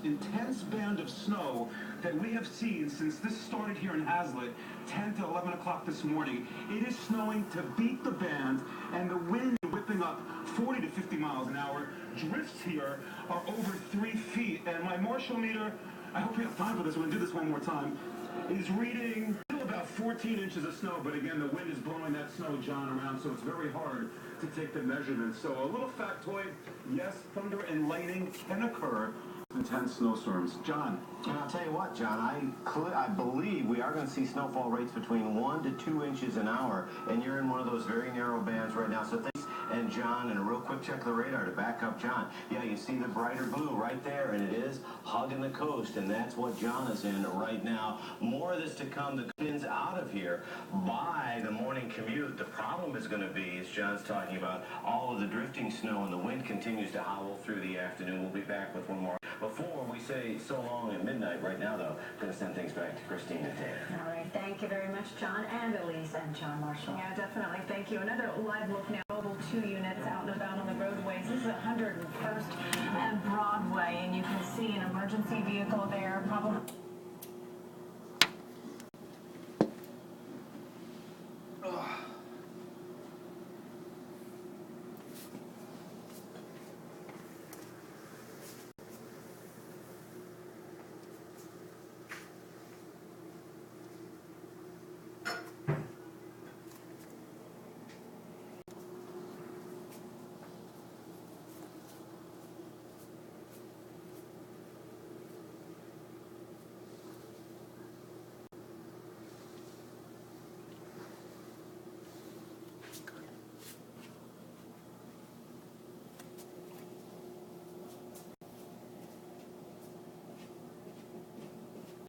intense band of snow that we have seen since this started here in Hazlet, 10 to 11 o'clock this morning. It is snowing to beat the band, and the wind whipping up 40 to 50 miles an hour. Drifts here are over 3 feet, and my Marshall meter, I hope we have time for this, we're going to do this one more time, is reading about 14 inches of snow, but again, the wind is blowing that snow, John, around, so it's very hard to take the measurements. So a little factoid, yes, thunder and lightning can occur with intense snowstorms. John. And I'll tell you what, John, I believe we are going to see snowfall rates between 1 to 2 inches an hour, and you're in one of those very narrow bands right now. So thanks. And John, and a real quick check of the radar to back up John. Yeah, you see the brighter blue right there, and it is hugging the coast, and that's what John is in right now. More of this to come. The winds out of here by the morning commute. The problem is going to be, as John's talking about, all of the drifting snow, and the wind continues to howl through the afternoon. We'll be back with one more. Before we say so long at midnight, right now, though, I'm going to send things back to Christine and Dave. All right, thank you very much, John and Elise and John Marshall. Yeah, definitely. Thank you. Another live look now. Mobile 2 units out and about on the roadways. This is 101st and Broadway, and you can see an emergency vehicle there. Probably.